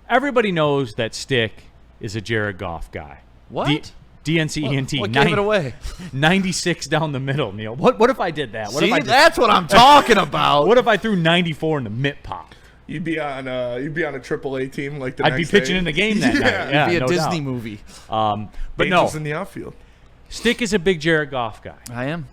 everybody knows that Stick is a Jared Goff guy. What? DNC-ENT. What gave it away? 96 down the middle, Neil. What if I did that? What See, if I that's what I'm talking about. What if I threw 94 in the mitt pop? You'd be on a AAA team like the I'd be next pitching day. in the game that night. Yeah, It'd be a no Disney doubt. movie. But Angels no, in the outfield. Stick is a big Jared Goff guy, I am.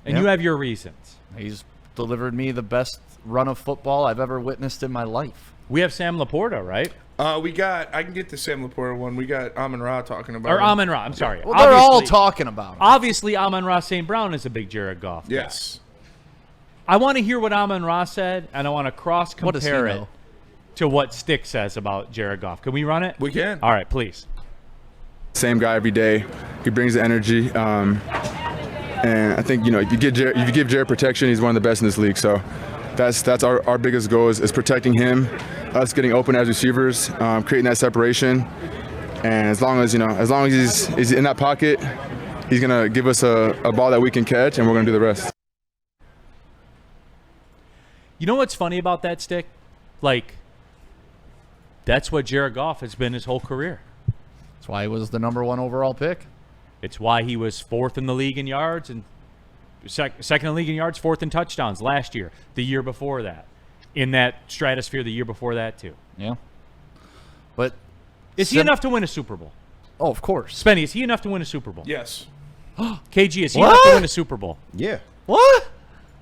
and you have your reasons. He's delivered me the best run of football I've ever witnessed in my life. We have Sam Laporta, right? I can get the Sam Laporta one. We got Amon-Ra talking about Or him. Amon-Ra, I'm sorry. Well, they're all talking about him. Obviously, Amon-Ra St. Brown is a big Jared Goff guy. Yes. I want to hear what Amon-Ra said, and I want to cross-compare it to what Stick says about Jared Goff. Can we run it? We can. All right, please. Same guy every day. He brings the energy. And I think, if you give Jared protection, he's one of the best in this league. So that's our biggest goal is protecting him, us getting open as receivers, creating that separation. And as long as he's in that pocket, he's going to give us a ball that we can catch, and we're going to do the rest. You know what's funny about that, Stick? That's what Jared Goff has been his whole career. That's why he was the #1 overall pick. It's why he was 4th in the league in yards and second in the league in yards, 4th in touchdowns last year, the year before that, in that stratosphere the year before that too. Yeah. But is he enough to win a Super Bowl? Oh, of course. Spenny, is he enough to win a Super Bowl? Yes. KG, is he enough to win a Super Bowl? Yeah. What?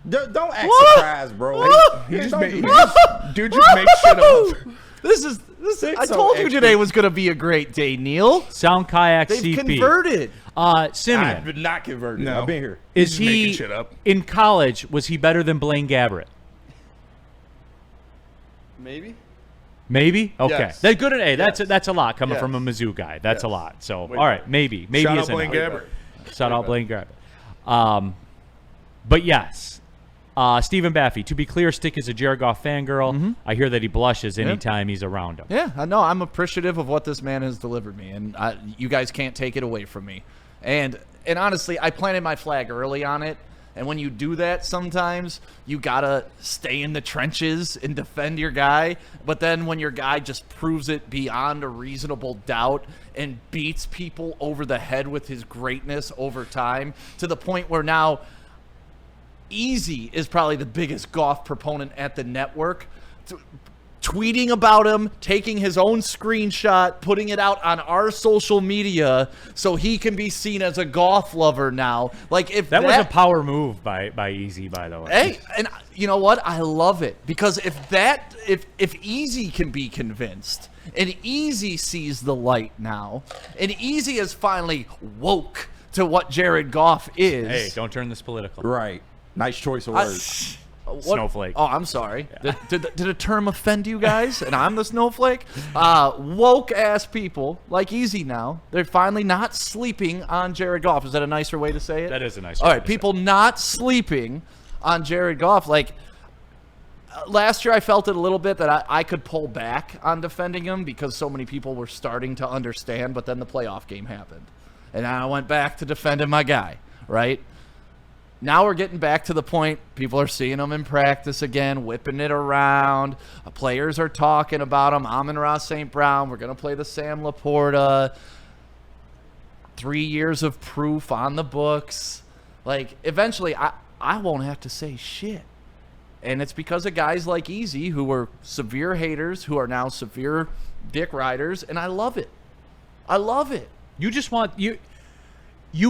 Don't act What? surprised, bro. Dude just makes shit up. This I told you today was going to be a great day, Neil. Sound Kayak They've CP. converted. Simeon, I've been not converted. No. I've been here. is making he shit up. in college? Was he better than Blaine Gabbert? Maybe. Maybe. Okay, Yes. that's good. Hey, Yes. that's a lot coming Yes. from a Mizzou guy. That's a Yes. lot. So Way all right, better. maybe Shout is out Blaine enough. Gabbert. Shout out Blaine Gabbert. But yes, Stephen Baffy. To be clear, Stick is a Jared Goff fangirl. I hear that he blushes anytime he's around him. Yeah, I know. I'm appreciative of what this man has delivered me, and you guys can't take it away from me. And honestly, I planted my flag early on it. And when you do that, sometimes you gotta stay in the trenches and defend your guy. But then when your guy just proves it beyond a reasonable doubt and beats people over the head with his greatness over time, to the point where now Easy is probably the biggest Goff proponent at the network, tweeting about him, taking his own screenshot, putting it out on our social media so he can be seen as a Goff lover now. Like, if That was a power move by Easy, by the way. Hey, and you know what? I love it, because if Easy can be convinced, and Easy sees the light now, and Easy is finally woke to what Jared Goff is. Hey, don't turn this political. Right. Nice choice of words. Snowflake. Oh, I'm sorry. Yeah. Did a term offend you guys? And I'm the snowflake? Woke ass people like Easy now. They're finally not sleeping on Jared Goff. Is that a nicer way to say it? That is a nice way. All right, people not sleeping on Jared Goff. Like, last year I felt it a little bit that I could pull back on defending him because so many people were starting to understand, but then the playoff game happened. And I went back to defending my guy, right? Now we're getting back to the point, people are seeing him in practice again, whipping it around. Players are talking about him. Amon-Ra St. Brown, we're going to play the Sam Laporta. 3 years of proof on the books. Like, eventually, I won't have to say shit. And it's because of guys like Easy, who were severe haters, who are now severe dick riders, and I love it. I love it. You just want you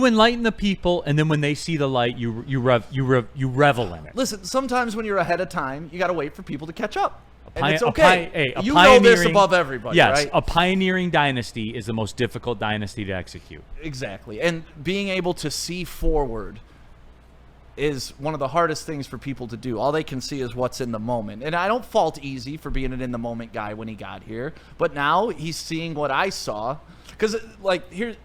enlighten the people, and then when they see the light, you revel in it. Listen, sometimes when you're ahead of time, you got to wait for people to catch up. And it's A okay. You know this above everybody, yes, right? a pioneering dynasty is the most difficult dynasty to execute. Exactly. And being able to see forward is one of the hardest things for people to do. All they can see is what's in the moment. And I don't fault Easy for being an in-the-moment guy when he got here. But now he's seeing what I saw. Because, like, here,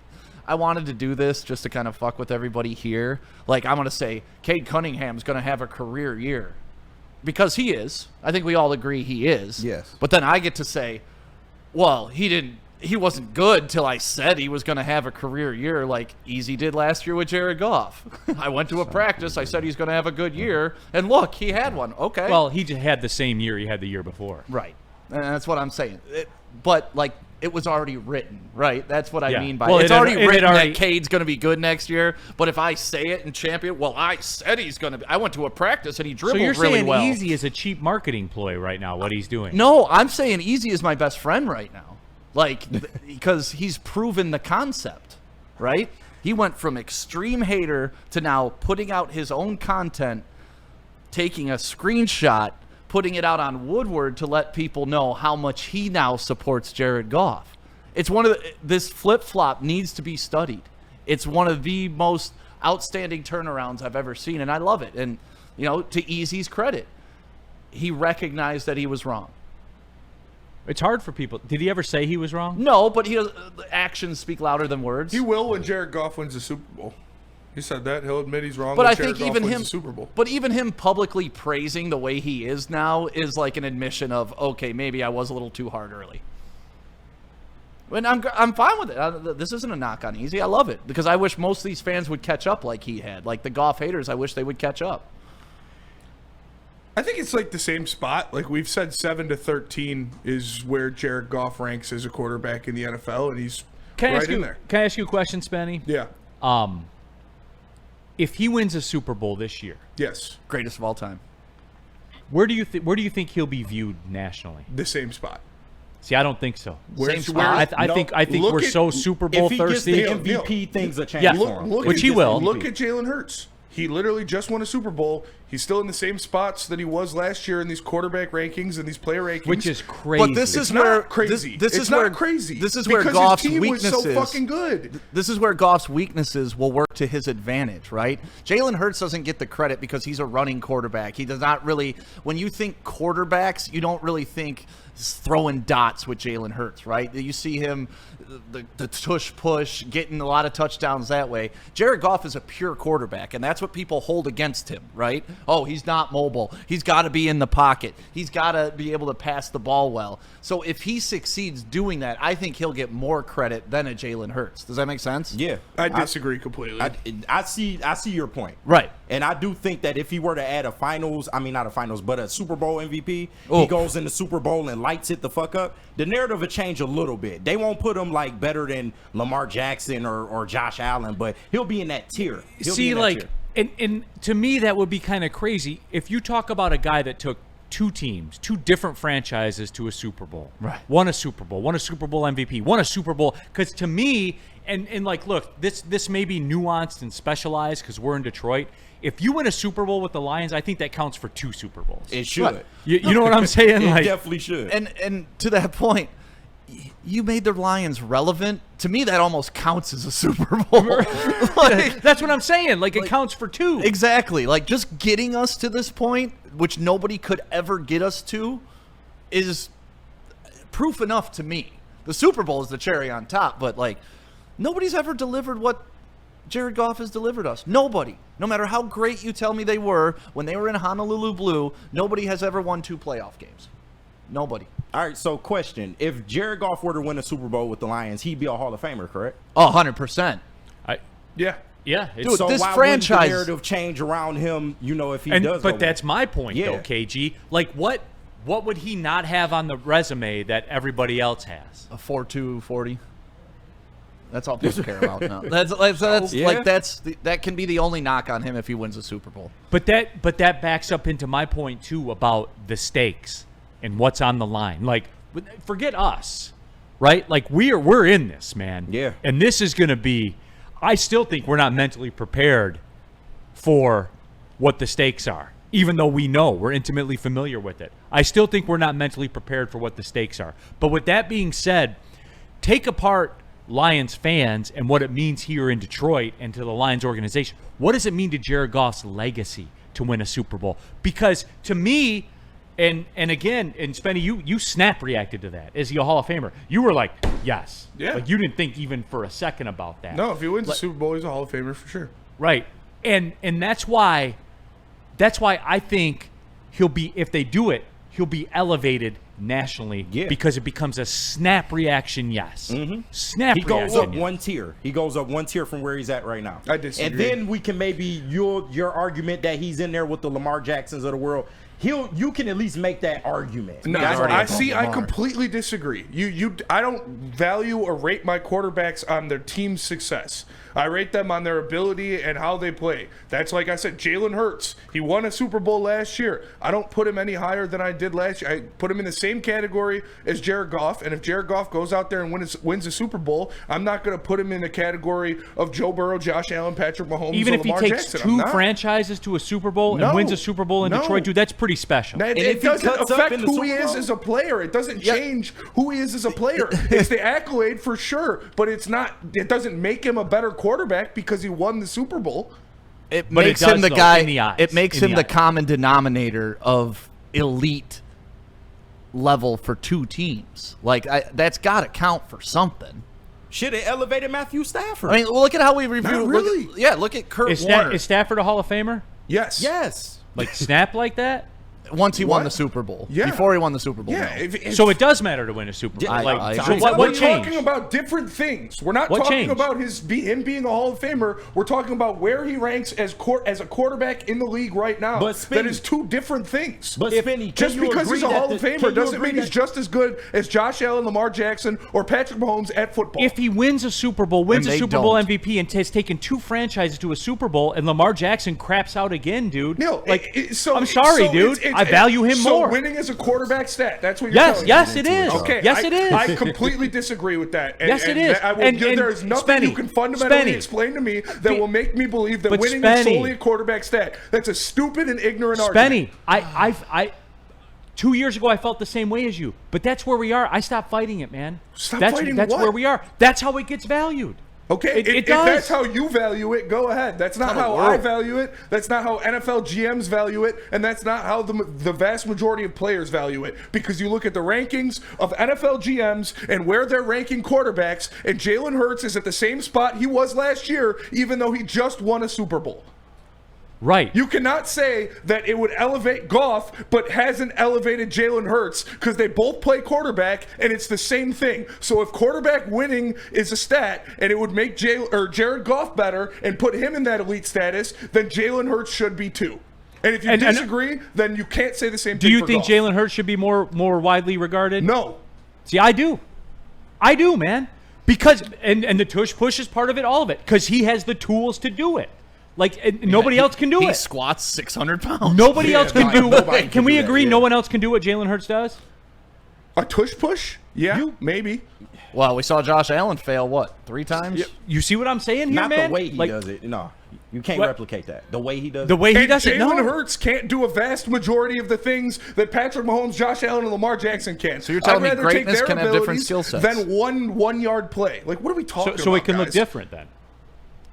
I wanted to do this just to kind of fuck with everybody here. Like, I'm going to say, Cade Cunningham's going to have a career year. Because he is. I think we all agree he is. Yes. But then I get to say, well, he wasn't good till I said he was going to have a career year like Easy did last year with Jared Goff. I went to a practice. I said he's going to have a good year. And look, he had one. Okay. Well, he just had the same year he had the year before. Right. And that's what I'm saying. but like it was already written, right? That's what I Yeah. mean by Well, it's it had- already it had written already- that Cade's going to be good next year. But if I say it and champion, well, I said he's going to be. I went to a practice and he So dribbled you're really saying well. Easy is a cheap marketing ploy right now, what he's doing? No, I'm saying Easy is my best friend right now. Like, because he's proven the concept, right? He went from extreme hater to now putting out his own content, taking a screenshot, putting it out on Woodward to let people know how much he now supports Jared Goff. It's one of this flip-flop needs to be studied. It's one of the most outstanding turnarounds I've ever seen, and I love it. And, you know, to Easy's credit, he recognized that he was wrong. It's hard for people. Did he ever say he was wrong? No, but actions speak louder than words. He will when Jared Goff wins the Super Bowl. He said that. He'll admit he's wrong But when I Jared think Goff even wins him, the Super Bowl. but even him publicly praising the way he is now is like an admission of, okay, maybe I was a little too hard early. And I'm fine with it. This isn't a knock on Easy. I love it because I wish most of these fans would catch up like he had. Like the Goff haters, I wish they would catch up. I think it's like the same spot. Like we've said, 7 to 13 is where Jared Goff ranks as a quarterback in the NFL, and he's right in there. Can I ask you a question, Spenny? Yeah. If he wins a Super Bowl this year, Yes. Greatest of all time. where do you think he'll be viewed nationally? The same spot. See, I don't think so. Where's- spot. where- I think look we're at- so Super Bowl If he gets thirsty. the MVP, things will change Yeah. for him. Which If he gets will. the Look MVP. at Jalen Hurts. He literally just won a Super Bowl. He's still in the same spots that he was last year in these quarterback rankings and these player rankings. Which is crazy. But this It's is not where crazy. This it's is not where crazy. This is where because Goff's his team weaknesses. was so fucking good. This is where Goff's weaknesses will work to his advantage, right? Jalen Hurts doesn't get the credit because he's a running quarterback. He does not really. When you think quarterbacks, you don't really think throwing dots with Jalen Hurts, right? You see him, the tush push, getting a lot of touchdowns that way. Jared Goff is a pure quarterback, and that's what people hold against him, right? Oh, he's not mobile. He's got to be in the pocket. He's got to be able to pass the ball well. So if he succeeds doing that, I think he'll get more credit than a Jalen Hurts. Does that make sense? Yeah, I disagree completely. I see your point. Right. And I do think that if he were to add not a finals, but a Super Bowl MVP, Oh. he goes in the Super Bowl and lights it the fuck up, the narrative will change a little bit. They won't put him like better than Lamar Jackson or Josh Allen, but he'll be in that tier. He'll be See, in that like, tier. and to me, that would be kind of crazy if you talk about a guy that took two different franchises to a Super Bowl. Right. Won a Super Bowl MVP, won a Super Bowl. Because to me, and like, look, this may be nuanced and specialized because we're in Detroit. If you win a Super Bowl with the Lions, I think that counts for 2 Super Bowls. It should. Right. You know what I'm saying? It Like, definitely should. And to that point, you made the Lions relevant. To me, that almost counts as a Super Bowl. Like, that's what I'm saying. Like, it counts for 2. exactly. Like just getting us to this point, which nobody could ever get us to, is proof enough to me. The Super Bowl is the cherry on top, but like nobody's ever delivered what Jared Goff has delivered us. Nobody. No matter how great you tell me they were when they were in Honolulu Blue, nobody has ever won 2 playoff games. Nobody. All right, so question. If Jared Goff were to win a Super Bowl with the Lions, he'd be a Hall of Famer, correct? 100%. Yeah. Yeah. It's, Dude, So this why franchise- wouldn't the narrative change around him, if he does but go that's win? my point, though, Yeah. KG. Like, what would he not have on the resume that everybody else has? A 4.2 40. That's all people care about now. That's Yeah. like that can be the only knock on him if he wins a Super Bowl. But that backs up into my point too about the stakes and what's on the line. Like, forget us, right? Like we're in this, man. Yeah. And this is going to be. I still think we're not mentally prepared for what the stakes are, even though we know we're intimately familiar with it. I still think we're not mentally prepared for what the stakes are. But with that being said, take apart Lions fans and what it means here in Detroit and to the Lions organization. What does it mean to Jared Goff's legacy to win a Super Bowl? Because to me, and again, and Spenny, you snap reacted to that. Is he a Hall of Famer? You were like, yes. Yeah. Like you didn't think even for a second about that. No, if he wins the Super Bowl, he's a Hall of Famer for sure. Right. And that's why I think he'll be, if they do it, he'll be elevated nationally because it becomes a snap reaction. Yes. Mm-hmm. Snap He reaction. goes up yes. one tier. He goes up one tier from where he's at right now. I disagree. And then we can maybe your argument that he's in there with the Lamar Jacksons of the world. you can at least make that argument. No, Guys already I above see. I Lamar. completely disagree. I don't value or rate my quarterbacks on their team's success. I rate them on their ability and how they play. That's like I said, Jalen Hurts. He won a Super Bowl last year. I don't put him any higher than I did last year. I put him in the same category as Jared Goff. And if Jared Goff goes out there and wins a Super Bowl, I'm not going to put him in the category of Joe Burrow, Josh Allen, Patrick Mahomes, Even or if he Lamar takes Jackson. two franchises to a Super Bowl and wins a Super Bowl in Detroit, dude, that's pretty special. It if he doesn't cuts up affect in the who he Super is Bowl? as a player. It doesn't change who he is as a player. It's the accolade for sure, but it's not. It doesn't make him a better quarterback because he won the Super Bowl. It But it makes does, him the though, guy. in the eyes, It makes in him the the eyes. common denominator of elite level for two teams. Like that's got to count for something. Should have elevated Matthew Stafford. I mean, look at how we reviewed. Not really. Look at Kurt Is, Warner. is Stafford a Hall of Famer? Yes. yes. Like snap like that? Once he won What? the Super Bowl. Yeah. Before he won the Super Bowl. Yeah. no. If So it does matter to win a Super Bowl. I Like, so agree. what we're changed? talking about different things. We're not What talking changed? about him being a Hall of Famer. We're talking about where he ranks as a quarterback in the league right now. But Spinny- that is two different things. But Spinny, can Just you because agree he's a that Hall the- of can Famer you doesn't agree mean he's that- just as good as Josh Allen, Lamar Jackson, or Patrick Mahomes at football. If he wins a Super Bowl, wins And a they Super Bowl don't. MVP, and has taken two franchises to a Super Bowl, and Lamar Jackson craps out again, dude. No, like, I'm sorry, dude. I value him more. So winning as a quarterback stat. That's what you're Yes, telling yes, me. it is. Okay, Yes, it is. I completely disagree with that. And, Yes, it is. I will, And there is nothing Spenny, you can fundamentally Spenny. explain to me that will make me believe that But winning Spenny. is solely a quarterback stat. That's a stupid and ignorant argument. Spenny, I 2 years ago I felt the same way as you, but that's where we are. I stopped fighting it, man. Stop that's fighting That's what? where we are. That's how it gets valued. Okay, It if that's does. how you value it, go ahead. That's not how I value it. That's not how NFL GMs value it, and that's not how the vast majority of players value it. Because you look at the rankings of NFL GMs and where they're ranking quarterbacks, and Jalen Hurts is at the same spot he was last year, even though he just won a Super Bowl. Right. You cannot say that it would elevate Goff, but hasn't elevated Jalen Hurts because they both play quarterback, and it's the same thing. So if quarterback winning is a stat, and it would make Jared Goff better and put him in that elite status, then Jalen Hurts should be too. And if you disagree, then you can't say the same Do thing. you for think Goff. Jalen Hurts should be more widely regarded? No. See, I do. I do, man. Because and the tush push is part of it, all of it. Because he has the tools to do it. Like and nobody else can do He it. squats 600 pounds. Nobody else can do. nobody Can we do that, agree? yeah. No one else can do what Jalen Hurts does. A tush push? Yeah, maybe. Well, we saw Josh Allen fail, what, 3 times? You see what I'm saying here, Not man? the way he Like, does it. No, you can't What? replicate that. The way he does The it. way he And does it. Jalen No. Hurts can't do a vast majority of the things that Patrick Mahomes, Josh Allen, and Lamar Jackson can. So you're telling me I'd rather take greatness their can have different abilities skill sets. than one yard play. Like, what are we talking about? So it can look guys? different then.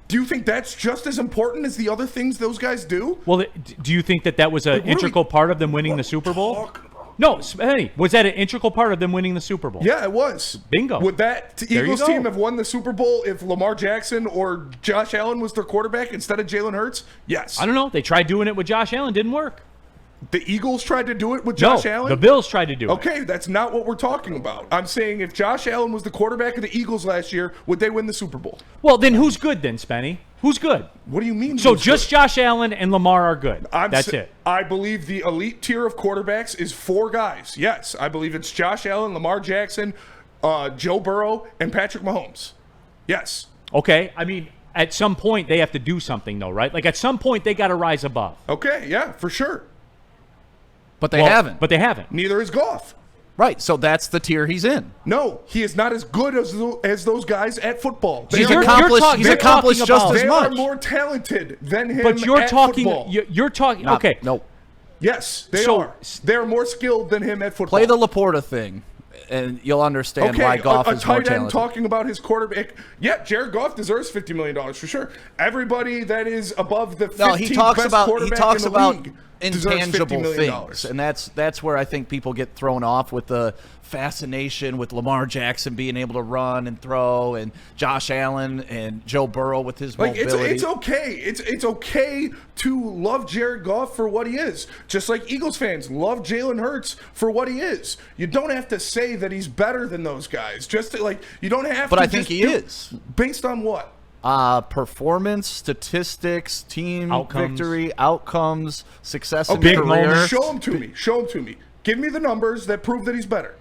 Do you think that's just as important as the other things those guys do? Well, do you think that was an what are we- integral part of them winning the Super Bowl? No, hey, was that an integral part of them winning the Super Bowl? Yeah, it was. Bingo. Would that There you Eagles go. team have won the Super Bowl if Lamar Jackson or Josh Allen was their quarterback instead of Jalen Hurts? Yes. I don't know. They tried doing it with Josh Allen, didn't work. The Eagles tried to do it with Josh no, Allen? the Bills tried to do it. Okay, that's not what we're talking about. I'm saying if Josh Allen was the quarterback of the Eagles last year, would they win the Super Bowl? Well, then who's good then, Spenny? Who's good? What do you mean? So who's just good? Josh Allen and Lamar are good. That's it. I believe the elite tier of quarterbacks is 4 guys. Yes, I believe it's Josh Allen, Lamar Jackson, Joe Burrow, and Patrick Mahomes. Yes. Okay. I mean, at some point they have to do something though, right? Like at some point they got to rise above. Okay, yeah, for sure. But they Well, haven't. But they haven't. Neither is Goff. Right, so that's the tier he's in. No, he is not as good as those guys at football. He's You're accomplished, talking- he's you're accomplished talking just about- as They much. are more talented than him. But you're at talking. football. You're talking. Okay. No. Yes, they So- are. They're more skilled than him at football. Play the Laporta thing, and you'll understand why Goff a is more tight end talented. talking about his quarterback. Yeah, Jared Goff deserves $50 million for sure. Everybody that is above the 15th No, he talks best about quarterback in the league deserves intangible $50 million. things, and that's where I think people get thrown off with the fascination with Lamar Jackson being able to run and throw, and Josh Allen and Joe Burrow with his Like mobility. it's okay. It's okay to love Jared Goff for what he is. Just like Eagles fans love Jalen Hurts for what he is. You don't have to say that he's better than those guys. Just to, like you don't have But to. I think just he do- is. Based on what? Performance, statistics, team Outcomes. victory, outcomes, success in Okay, career. show them to me. Show them to me. Give me the numbers that prove that he's better.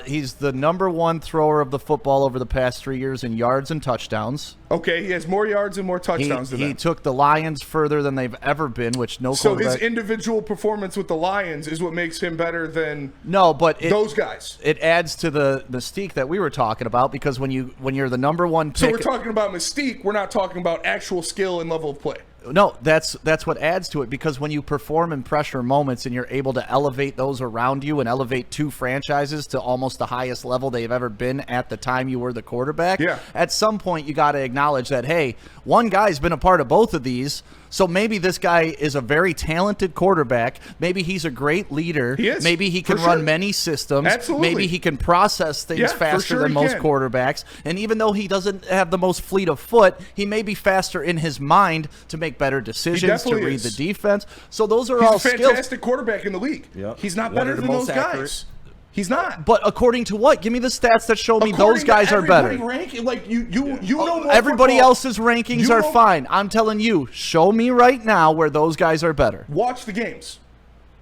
He's the number 1 thrower of the football over the past 3 years in yards and touchdowns. Okay, he has more yards and more touchdowns than He them. took the Lions further than they've ever been, which no So quarterback. his individual performance with the Lions is what makes him better than No, but those guys. it adds to the mystique that we were talking about, because when you're the number 1 pick. So we're talking about mystique. We're not talking about actual skill and level of play. No, that's what adds to it, because when you perform in pressure moments and you're able to elevate those around you and elevate 2 franchises to almost the highest level they've ever been at the time you were the quarterback, Yeah. at some point you got to acknowledge that, hey, one guy's been a part of both of these, so maybe this guy is a very talented quarterback. Maybe he's a great leader. He is, Maybe he can for run sure. many systems. Absolutely. Maybe he can process things Yeah, for faster sure than he most can. quarterbacks. And even though he doesn't have the most fleet of foot, he may be faster in his mind to make better decisions, to definitely read is. the defense. So those are all He's a skills. fantastic quarterback in the league. Yep. He's not One better of the than those most guys. accurate. He's not. But according to what? Give me the stats that show me According those to guys are better. everybody ranking, like you know more Everybody football. else's rankings You are know- fine. I'm telling you, show me right now where those guys are better. Watch the games.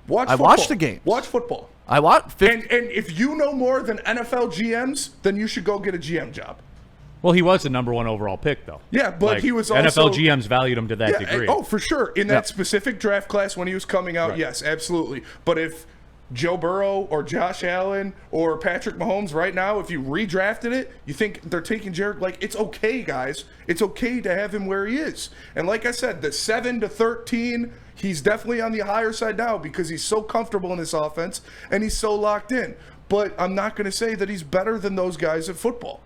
Watch. I football. watched the games. Watch football. I want And if you know more than NFL GMs, then you should go get a GM job. Well, he was the number 1 overall pick, though. Yeah, but Like, he was NFL also GMs valued him to that degree. Oh, for sure. In that specific draft class when he was coming out, Right. yes, absolutely. But if Joe Burrow or Josh Allen or Patrick Mahomes right now, if you redrafted it, you think they're taking Jared? Like, it's okay, guys. It's okay to have him where he is. And like I said, the 7 to 13, he's definitely on the higher side now because he's so comfortable in this offense and he's so locked in. But I'm not going to say that he's better than those guys at football.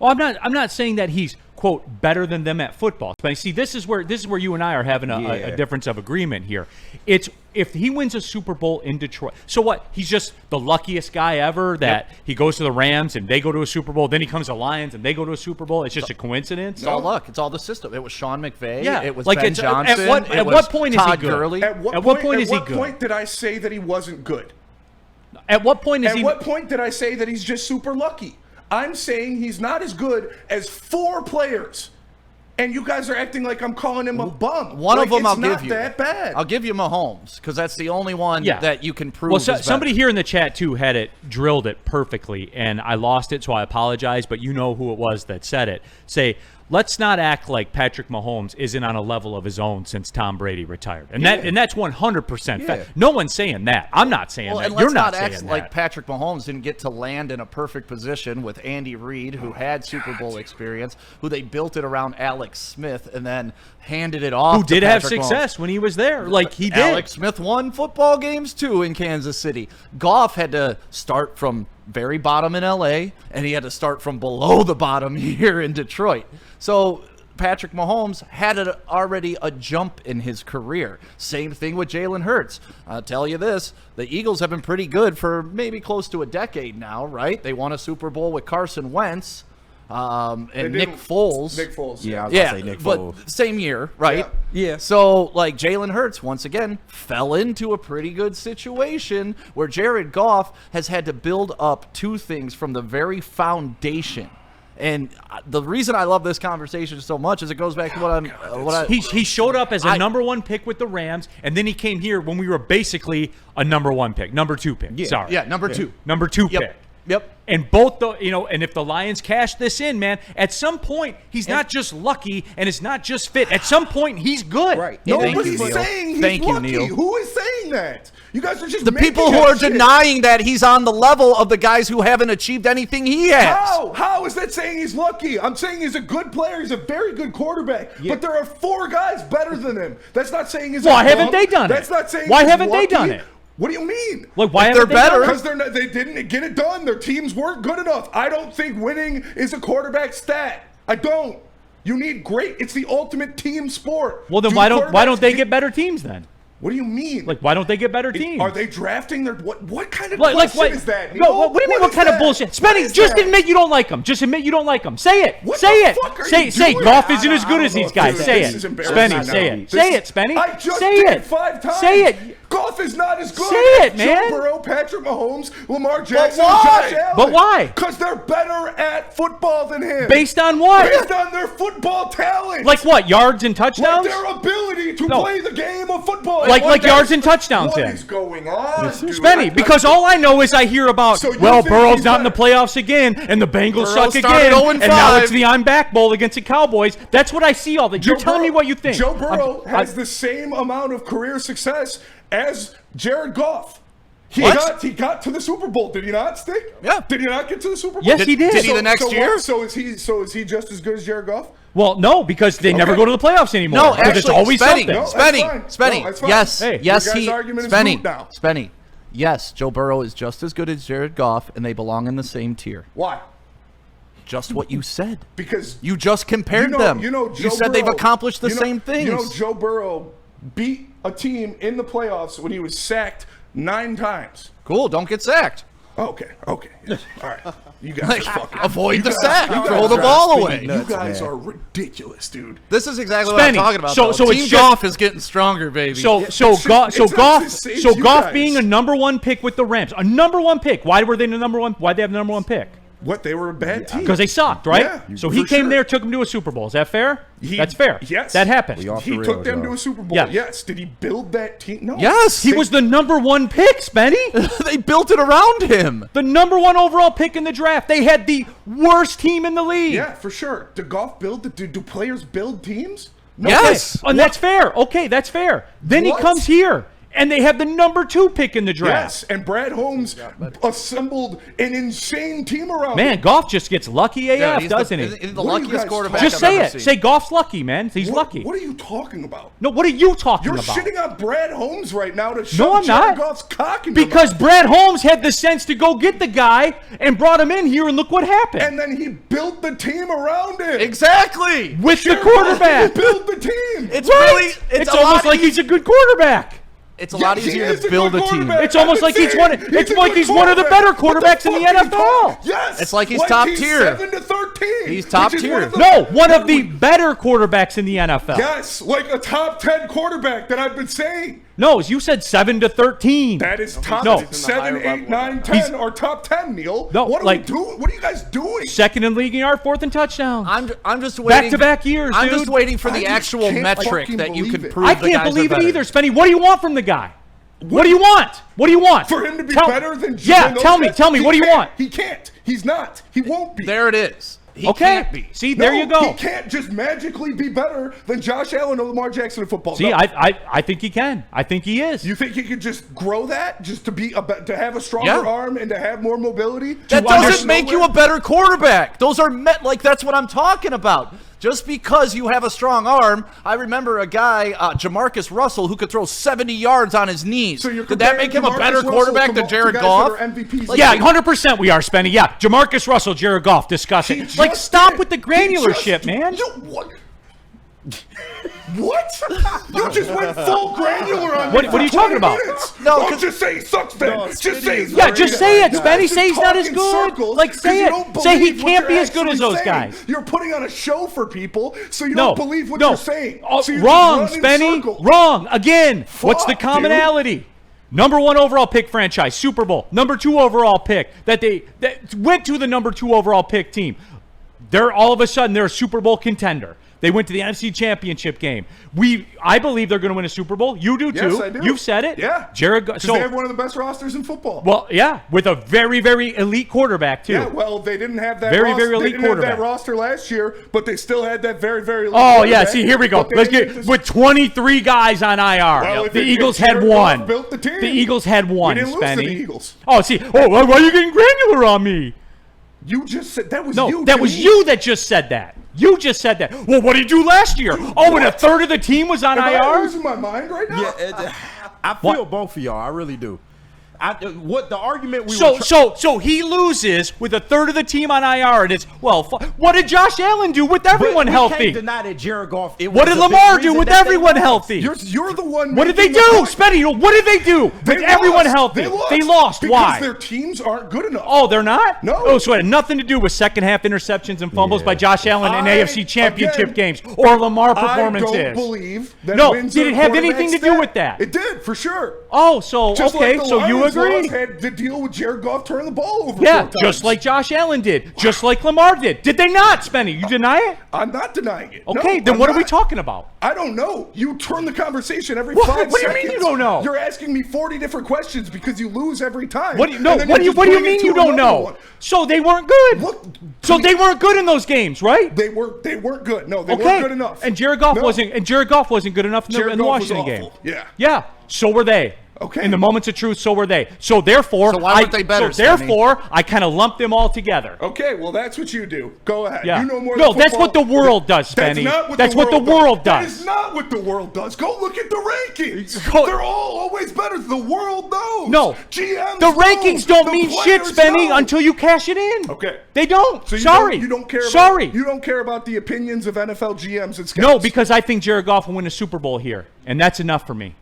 Well, I'm not saying that he's, quote, better than them at football. But see, this is where you and I are having a difference of agreement here. It's if he wins a Super Bowl in Detroit. So what? He's just the luckiest guy ever that he goes to the Rams and they go to a Super Bowl. Then he comes to Lions and they go to a Super Bowl. It's just a coincidence. It's all luck. It's all the system. It was Sean McVay. Yeah, It was like Ben it's- Johnson. at what- it at was what point is he Todd good? Gurley. At what point is he good? At what point did I say that he wasn't good? At what point is At he? what point did I say that he's just super lucky? I'm saying he's not as good as 4 players. And you guys are acting like I'm calling him a bum. One Like, of them it's I'll not give you. that bad. I'll give you Mahomes because that's the only one Yeah. that you can prove. Well, is better. somebody here in the chat too had it drilled it perfectly, and I lost it, so I apologize. But you know who it was that said it. Say, let's not act like Patrick Mahomes isn't on a level of his own since Tom Brady retired, and that's 100% fact. No one's saying that. I'm not saying Well, that. and You're let's not not saying act that. like Patrick Mahomes didn't get to land in a perfect position with Andy Reid, who had Super Bowl experience, who they built it around Alex Smith, and then handed it off. Who to did have Patrick Mahomes. success when he was there? Like he did. Alex Smith won football games too in Kansas City. Goff had to start from very bottom in LA, and he had to start from below the bottom here in Detroit. So Patrick Mahomes had already a jump in his career. Same thing with Jalen Hurts. I'll tell you this, the Eagles have been pretty good for maybe close to a decade now, right? They won a Super Bowl with Carson Wentz and Nick Foles. Nick Foles. Yeah, I was going to say Nick Foles. But same year, right? Yeah. So, like, Jalen Hurts, once again, fell into a pretty good situation where Jared Goff has had to build up 2 things from the very foundation. And the reason I love this conversation so much is it goes back to He showed up as a number 1 pick with the Rams, and then he came here when we were basically a number 1 pick, number 2 pick. Yeah. Sorry, number 2. number 2 Yep. pick. Yep. And both the and if the Lions cash this in, man, at some point he's not just lucky and it's not just fit. At some point he's good. Right. Nobody's Neil. saying he's Thank you, lucky. Neil. Who is saying that? You guys are just The making people who up are shit. denying that he's on the level of the guys who haven't achieved anything he has. How is that saying he's lucky? I'm saying he's a good player. He's a very good quarterback. But there are 4 guys better than him. That's not saying he's. Why a haven't bum. they done it? That's not saying. Why he's haven't they lucky. done it? What do you mean? Like why If haven't they're they better- done it? Because they didn't get it done. Their teams weren't good enough. I don't think winning is a quarterback stat. I don't. You need great. It's the ultimate team sport. Well, then Do why don't quarterbacks they get better teams then? What do you mean? Like why don't they get better teams? Are they drafting their what kind of Like question what is that? No, what do you mean? What is kind of that? bullshit? What Spenny, is just that? admit you don't like them. Just admit you don't like them. Say it. What say the it. fuck are say you say doing? Goff I isn't as don't good know as these if guys. this Say is it. embarrassing. Spenny, say it. This Say is- it, Spenny. I just say did it. 5 times. Say it. Goff is not as good Say as it, man. Joe Burrow, Patrick Mahomes, Lamar Jackson, why? and Josh Allen. But why? Because they're better at football than him. Based on what? Based on their football talent. Like what? Yards and Like touchdowns? their ability to No. play the game of football. Like yards and touchdowns What then. is going on, dude? Spenny, because all I know is I hear about, So you well, think Burrow's he's not in the better? playoffs again, and the Bengals Burrow suck started again, 0-5. and now it's the I'm Back Bowl against the Cowboys. That's what I see all the You're telling me what you think. Joe Burrow has the same amount of career success as Jared Goff. He got to the Super Bowl, did he not, Stick? Yeah. Did he not get to the Super Bowl? Yes, he did. Did he the next year? So is he just as good as Jared Goff? Well, no, because they never Okay. go to the playoffs anymore. No, because actually, it's always Spenny, something. No, that's Spenny, fine. Spenny. No, that's fine. Yes, Hey, yes, your guys' he. argument is Spenny, moot now. Spenny. Yes, Joe Burrow is just as good as Jared Goff, and they belong in the same tier. Why? Just what you said. Because You just compared them. Joe you said they've Burrow- accomplished the you know- same things. You know, Joe Burrow beat a team in the playoffs when he was sacked 9 times. Cool. Don't get sacked. Okay. Yeah. All right. You guys are fucking. Avoid you the guys- sack. you Throw guys the are ball speaking away. nuts, You guys are ridiculous, dude. This is exactly what I'm Spenny, talking about. so- though. so it's Team just- Goff is getting stronger, baby. So it's just- Goff it's you Goff guys. being a number 1 pick with the Rams, a number 1 pick. Why were they the number 1? Why'd they have the number 1 pick? What? They were a bad team. Because they sucked, right? Yeah, so he for came sure. there, took them to a Super Bowl. Is that fair? He- That's fair. yes. That happened. He took them to a Super Bowl. Yes. Yes. Did he build that team? No. yes, He was the number 1 pick, Spenny. they built it around him. The number 1 overall pick in the draft. They had the worst team in the league. Yeah, for sure. Did Goff build? Do players build teams? No. Yes. And that's fair. Okay, that's fair. Then What? he comes here, and they have the number 2 pick in the draft. Yes, and Brad Holmes assembled an insane team around Man, him. Goff just gets lucky AF, he's doesn't the, he? He's the What are you luckiest guys quarterback Just I've say ever it. seen. Say Goff's lucky, man. He's What- lucky. What are you talking about? No, what are you talking You're about? shitting on Brad Holmes right now to No, shove I'm Jared not. Goff's cock in your Because mouth. Brad Holmes had the sense to go get the guy and brought him in here, and look what happened. And then he built the team around him. Exactly. With the Jared Goff quarterback. built the team. It's Right? really It's a almost lot like he's a good quarterback. It's a lot Yes, he easier is to a build good a team. quarterback. It's almost like he's one of- it's a like good he's one of the quarterback. better quarterbacks in What the fuck are you NFL. talking- Yes. It's like he's top he's tier. 7-13. He's top which is tier. one of the- No, one of the better quarterbacks in the NFL. Yes, like a top 10 quarterback that I've been saying. No, you said 7 to 13. That is top No. 7, 8, 9, 10, He's- or top 10, Neil. No, what are like- we doing? What are you guys doing? Second in league in yard, 4th in touchdowns. I'm just waiting. Back-to-back years, I'm dude. just waiting for the I just actual can't metric fucking that you can believe it. prove. I the can't guys believe are it better. either, Spenny. What do you want from the guy? What do you want? What do you want? For him to be Tell- better than Yeah, those tell me. guys? Tell me. He What do you can't. want? He can't. He's not. He won't be. There it is. He Okay. can't be. See, No, there you go. He can't just magically be better than Josh Allen or Lamar Jackson in football. See, No. I think he can. I think he is. You think he could just grow that, just to be to have a stronger Yeah. arm and to have more mobility? That To doesn't understand make you a better quarterback. Those are like that's what I'm talking about. Just because you have a strong arm, I remember a guy, Jamarcus Russell, who could throw 70 yards on his knees. So you're Did that make him a comparing better Jamarcus quarterback Russell than to Jared guys Goff? that are MVPs? Like, Yeah, 100% we are, Spenny. Yeah, Jamarcus Russell, Jared Goff, discuss He it. Like, just stop did. with the He granular just- shit, man. What? What? You just went full granular on What- me what are you for talking 20 about? minutes. No, Don't 'cause- just say he sucks, Ben. No, just Smitty say is he's Yeah, not just good. say it, Guys, Spenny. just Say he's not talk as in good. circles Like, 'cause say you it. don't Say he believe what can't be you're as good as actually those saying. guys. You're putting on a show for people, so you No, don't believe what no. you're saying. Oh, So you're wrong, just running Spenny. circles. Wrong. Again, what's the Fuck, commonality? Number 1 overall pick franchise, Super Bowl. Number 2 overall pick that went to the number 2 overall pick team. They're all of a sudden they're a Super Bowl contender. They went to the NFC Championship game. I believe they're going to win a Super Bowl. You do too. Yes, I do. You've said it. Yeah. Jared. Because they have one of the best rosters in football. Well, yeah, with a very, very elite quarterback too. Yeah, well, they didn't have that Very, roster. very elite they didn't have quarterback. that roster last year, but they still had that very, very elite Oh yeah, quarterback. see here we go. But they Let's didn't get this- with 23 guys on IR. Well, if the it- Eagles if had Jared one. Goff built the team, The Eagles had one. we didn't lose to Spenny. the Eagles. Oh, see. Oh, why are you getting granular on me? You just said that was No, you. that to was me. you that just said that. You just said that. Well, what did he do last year? Oh, and a third of the team was on Am I IR? losing my mind right now? I feel both of y'all. I really do. What the argument we So he loses with a third of the team on IR, and it's what did Josh Allen do with everyone healthy? Can't deny that Jared Goff. What did Lamar do with everyone healthy? You're the one. What did they do, Spenny? What did they do with everyone healthy? They lost. Because Why? their teams aren't good enough. Oh, they're not? No. Oh, so it had nothing to do with second half interceptions and fumbles by Josh Allen in AFC Championship games or Lamar performances. I don't believe that wins did it are have anything to do quarterback with that? It did, for sure. Oh, so Just okay, like the so you Lions agree? loss had to deal with Jared Goff turning the ball over. Yeah, 4 times. just like Josh Allen did, just like Lamar did. Did they not, Spenny? You deny it? I'm not denying it. Okay, No, then I'm what are we not. talking about? I don't know. You turn the conversation every What? 5 What do you seconds. mean you don't know? You're asking me 40 different questions because you lose every time. What do you know? And then What do you just bring it mean to you don't another know? one. So they weren't good. Look, So they weren't good in those games, right? They weren't good. No, they Okay. weren't good enough. And Jared Goff No. wasn't good enough in the, Jared in the Goff was Washington game. awful. Yeah. Yeah. So were they. Okay. In the moments of truth, so were they. So therefore, So why weren't they better, So therefore, I kind of lumped them all together. Okay, well, that's what you do. Go ahead. Yeah. You know more No, than that's football. what the world does, That's Spenny. not what That's the what the world That does. is not what the world does. Go look at the rankings. Go- They're all always better. The world knows. No. GMs The know. rankings don't The mean shit, players Spenny, know. until you cash it in. Okay. They don't. So Sorry. You don't care. Sorry. You don't care about the opinions of NFL GMs and scouts. No, because I think Jared Goff will win a Super Bowl here, and that's enough for me.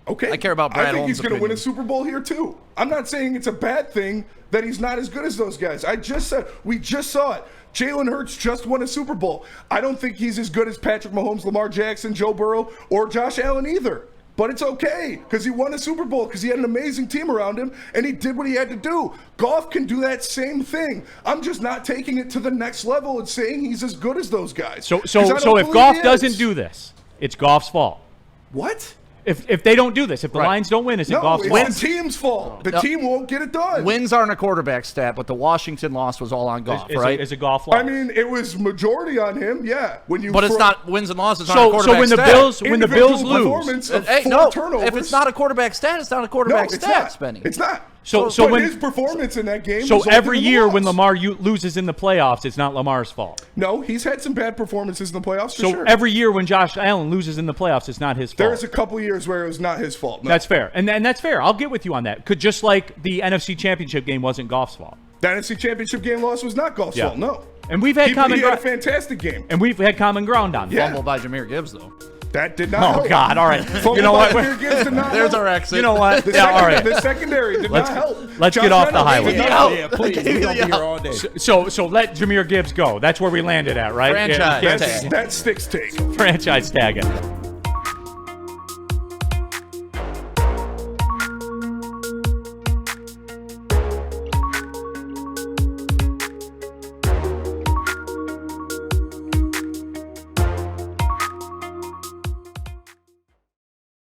Okay. I care about Brad I think Holmes' he's going to win a opinion. Super Bowl here too. I'm not saying it's a bad thing that he's not as good as those guys. I just said we just saw it. Jalen Hurts just won a Super Bowl. I don't think he's as good as Patrick Mahomes, Lamar Jackson, Joe Burrow, or Josh Allen either. But it's okay because he won a Super Bowl because he had an amazing team around him and he did what he had to do. Goff can do that same thing. I'm just not taking it to the next level and saying he's as good as those guys. So 'Cause I don't if believe Goff he doesn't is. do this, it's Goff's fault. What? If they don't do this, if the Lions don't win, it's No, Goff's it's fault. the team's fault. The No. team won't get it done. Wins aren't a quarterback stat, but the Washington loss was all on Goff, right? Is a Goff loss. I mean, it was majority on him, yeah. When you But it's throw not wins and losses aren't a so quarterback when the stat. Bills individual lose, performance of Hey, 4 no, turnovers. if it's not a quarterback stat, it's not a quarterback no, it's stat, not. Spenny. It's not. So but when his performance in that game. so resulted every in the year loss. when Lamar loses in the playoffs, it's not Lamar's fault. No, he's had some bad performances in the playoffs. For So sure. every year when Josh Allen loses in the playoffs, it's not his fault. There's a couple years where it was not his fault. No. That's fair, and that's fair. I'll get with you on that. Just like the NFC Championship game wasn't Goff's fault, the NFC Championship game loss was not Goff's Yeah. fault. No. and we've had He common had a ground, fantastic game. and we've had common ground on. that. Yeah. Fumble by Jahmyr Gibbs, though. That did not Oh help. God! All right. Fumble You know by what? Jahmyr Gibbs did not There's help. our exit. You know what? The Yeah. All right. The secondary did Let's- not help. let's Josh get off the Reynolds highway. did not Yeah. help. Yeah, please. We're going to be here all day. So let Jahmyr Gibbs go. That's where we landed at, right? Franchise Yeah, tag. That sticks take. franchise tag it.